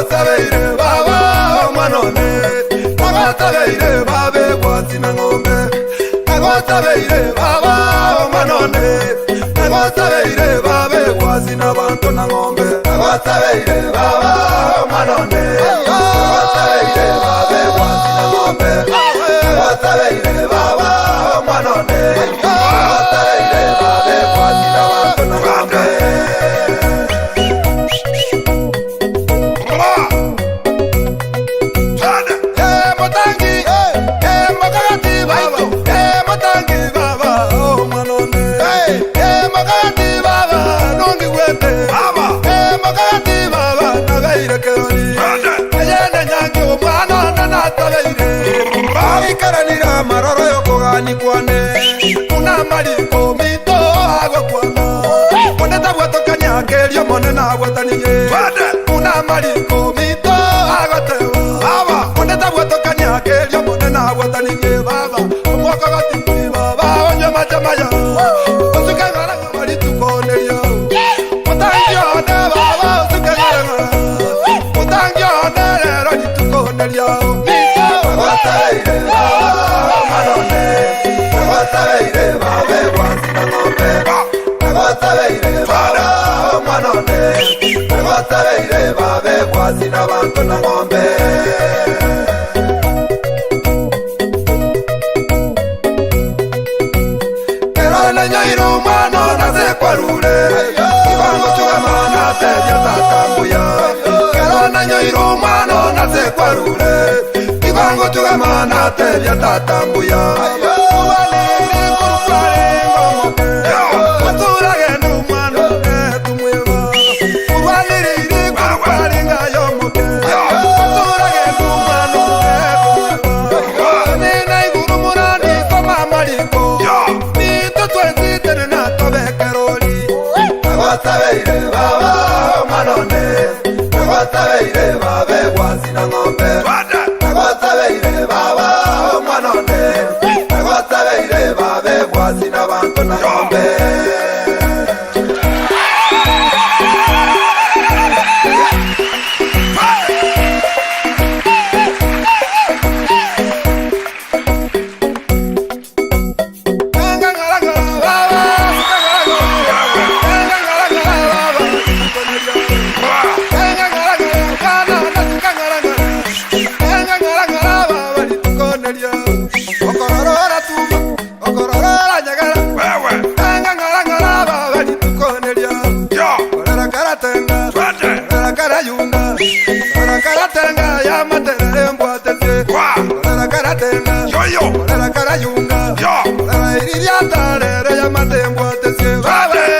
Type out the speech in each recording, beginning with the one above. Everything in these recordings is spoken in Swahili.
Nagotabeire baba mwanone, nagotabeire babe kwazina ng'ombe. Nagotabeire baba mwanone, nagotabeire babe kwazina bantu na ng'ombe. Nagotabeire baba mwanone, nagotabeire babe kwazina ng'ombe. Nagotabeire baba mwanone, nagotabeire babe kwazina bantu na ng'ombe. Karanira maroro yokogani kwane una mariko mito agwa kwana kone tabwatokania kerio mone na gwataniye una mariko mito agwa tewa kone tabwatokania kerio mone na gwataniye baba omwaka gati baba onye majamaya osukagara mari tukonerio mutangio ne baba osukagara mutangio ne ro tukonerio Nagotabeire babe kwazina ng'ombe. Nagotabeire baba mwanone, nagotabeire babe kwazina bantu na ng'ombe. Kerone nyoiro mwana nazekwarure, ibango chugamana teja tatambuya. Kerone nyoiro mwana nazekwarure, ibango chugamana teja tatambuya. Nagotabeire baba mwanone, nagotabeire babe kwazina ng'ombe. Nagotabeire baba mwanone, nagotabeire babe kwazina bantu na ng'ombe.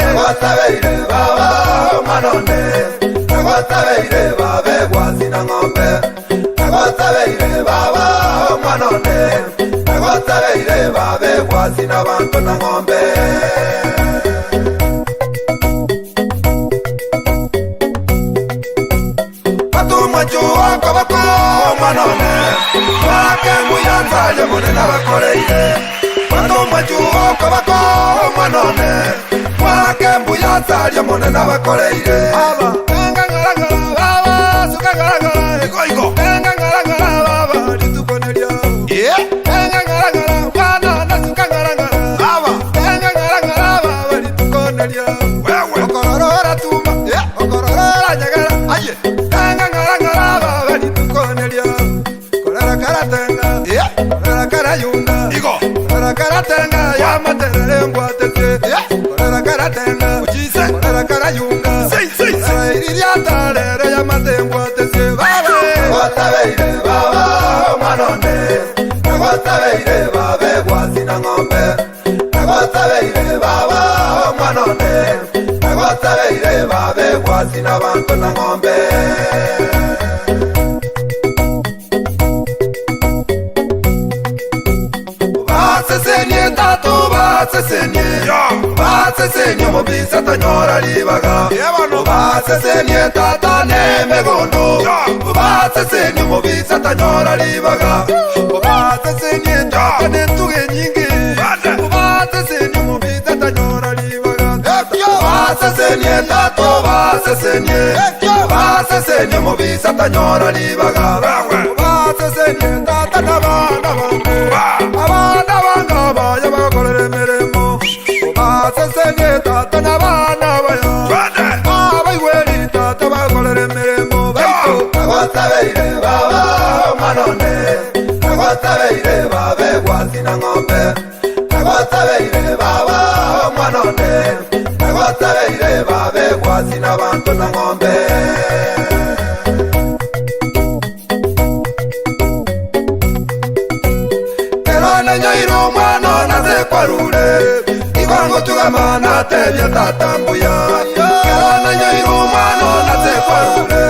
Nagotabeire baba mwanone, nagotabeire babe kwazina ng'ombe. Nagotabeire baba mwanone, nagotabeire babe kwazina bantu na ng'ombe. Batumwachuwa kabako mwanone, wakembuyanzaye mune nabakoreire. Batumwachuwa kabako mwanone, wakembuyanzaye mune nabakoreire. Karatenga ya materere ngwatete karatenga uchise karayunga iriya tarere ya matengwatete babe nagotabeire baba mwanone, nagotabeire babe kwazina ng'ombe. Nagotabeire baba mwanone, nagotabeire babe kwazina bantu na ng'ombe. Basesenye mobisa tanyora libaga. Basesenye tata nemegondo. Basesenye mobisa tanyora libaga. Basesenye tata nentuge nyingi. Basesenye mobisa tanyora libaga. basesenie tato basesenie mubisa tanyora libaga basesenie tata n'abana bange abana banga baya bakorera imirimo basesenie tata n'abana baya abayiweri tata bakorera imirimo agotabeire baba manone agotabeire babe gwazina ng'ombe agotabeire baba manone agotabeire babe gwazina bantu na ng'ombe erone nyoiro mwana naze kwarure ibango tugamana tebya tatambuya erone nyoiro mwana naze kwarure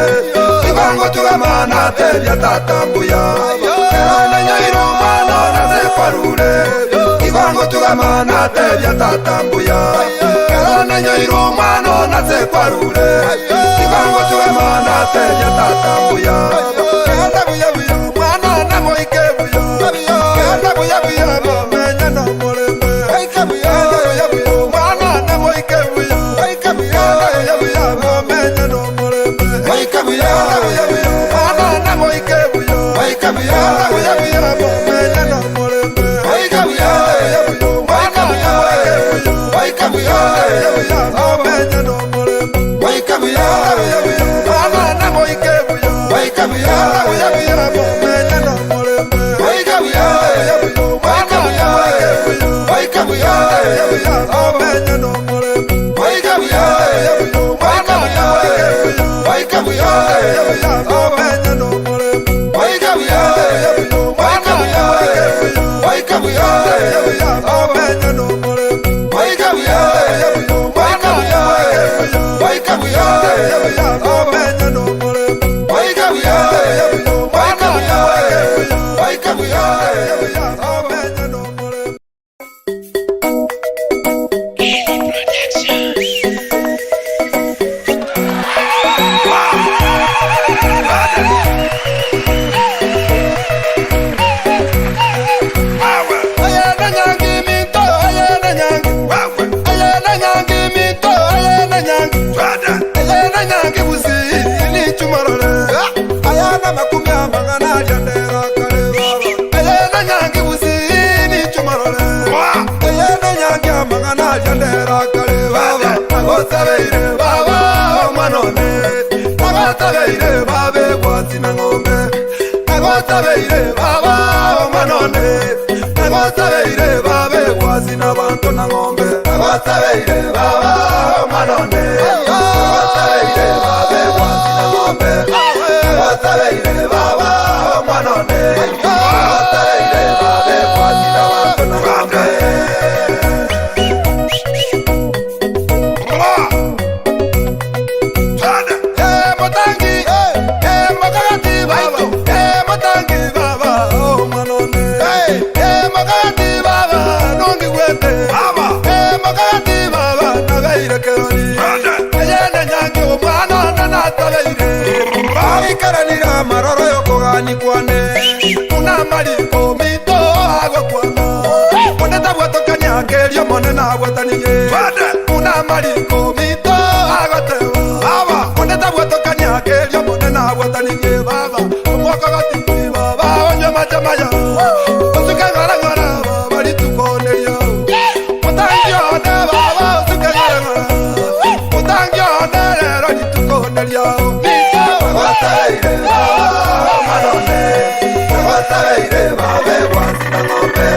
ibango tugamana tebya tatambuya erone nyoiro mwana naze kwarure ibango tugamana tebya tatambuya erone nyoiro mwana naze kwarure ibango tugamana tebya tatambuya kanda buya buya mwana na moike buya kanda buya buya mamenye no murembe kanda buya buya mwana na moike buya kanda buya buya mamenye no murembe kanda buya buya mwana na moike buya kanda buya buya mamenye no murembe kanda buya buya mwana na moike buya kanda buya buya mamenye no murembe kanda buya buya mwana na moike buya kanda buya buya mamenye no murembe kanda buya buya mwana na moike buya kanda buya buya mamenye no murembe kanda buya buya mwana na moike buya kanda buya buya mamenye no murembe kanda buya buya mwana na moike buya kanda buya buya mamenye no murembe kanda buya buya mwana na moike buya kanda buya buya mamenye no murembe kanda buya buya mwana na moike buya kanda buya buya mamenye no murembe. Agotabeire baba manone agotabeire babe gwazina ng'ombe agotabeire baba manone agotabeire babe gwazina bantu na ng'ombe agotabeire baba manone agotabeire babe gwazina ng'ombe agotabeire baba manone agotabeire babe gwazina bantu na ng'ombe. Karanira maroro yokogani kwane una mariko mito agwa kwana mone tabwa tokanya kerio mone na gwataniye una mariko mito agwa tewa mone tabwa tokanya kerio mone na gwataniye baba omwaka gati baba onyo majamaya osuka ngara ngara bari tukonerio mutangyo de baba osuka ngara ngara mutangyo de ro tukonerio agotabeire baba manone agotabeire babe gwazina ng'ombe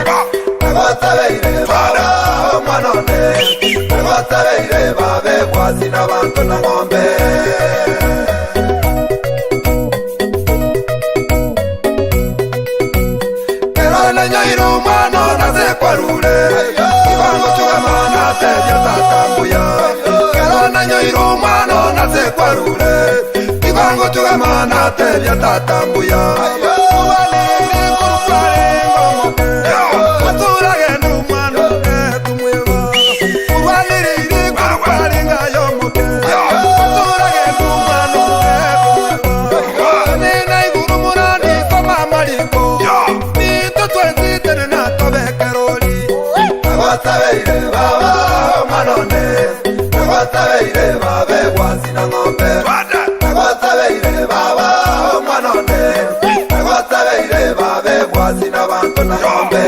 agotabeire baba manone agotabeire babe gwazina bantu na ng'ombe erone nyoiro mwana naze kwarure ibango tugamana tebya tatambuya erone nyoiro mwana naze kwarure ibango tugamana tebya tatambuya ubalili kurupale ngomoke aturage numwana tumweba ubalili kurupale ngayomoke aturage numwana tumweba nina iguru murani koma maliko nito twenzitene na tobekeroli agotabeire baba manone Nagotabeire babe gwasina ng'ombe. Nagotabeire baba omwanone. Nagotabeire babe gwasina bantu na ng'ombe.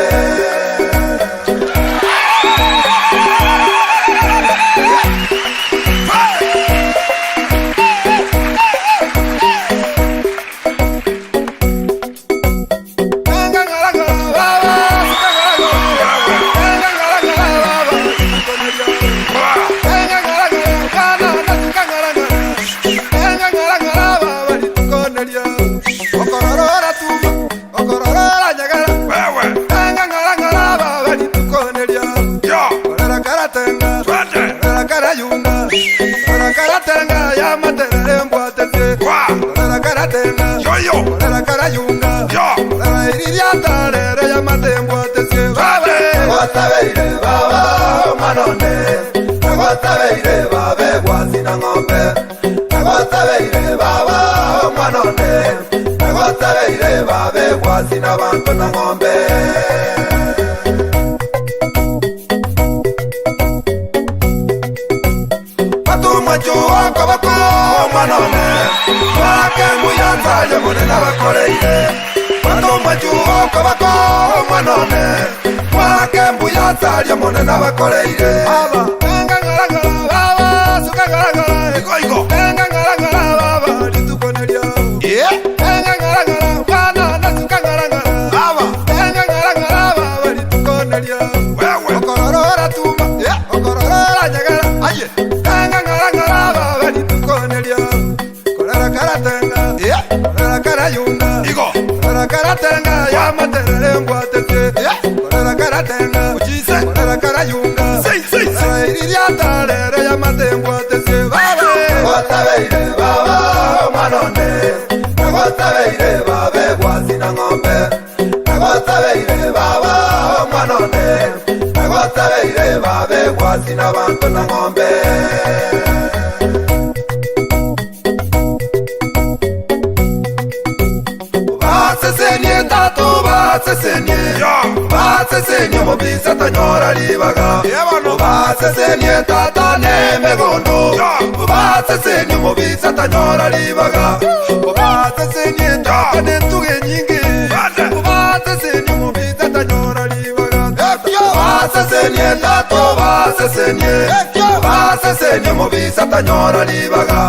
Nagotabeire baba omwanone. Nagotabeire babe gwasina ng'ombe. Nagotabeire baba omwanone. Nagotabeire babe gwasina bantu na ng'ombe. Batumuchuo kobako omwanone. Wake muyanzaye munene bakoleire. Batumuchuo kobako omwanone. Wake mbuyazaye munene bakoleire. Baba enga ngaragara baba suka ngaragara. Iko enga ngaragara baba litukoneria. Enga ngaragara bana na suka ngaragara. Baba enga ngaragara baba litukoneria. Wewe okorora tuma. Okorora nyagara. Aye enga ngaragara baba litukoneria. Korara karatenga. Korara karayunga. Iko korara karatenga ya materere mbwatete. Karatenga uchise korera karayunga iriria tarere ya matembwa tese babe. Nagotabeire baba omwanone. Nagotabeire babe gwasina ng'ombe. Nagotabeire baba omwanone. Nagotabeire babe gwasina bantu na ng'ombe. Basesenie tatu basesenie. Basesenie mobisa tanyora libaga. Basesenie tata nemegondo. Basesenie mobisa tanyora libaga. Basesenie tata nentuge nyingi. Basesenie mobisa tanyora libaga. Basesenie tatu basesenie. Basesenie mobisa tanyora libaga.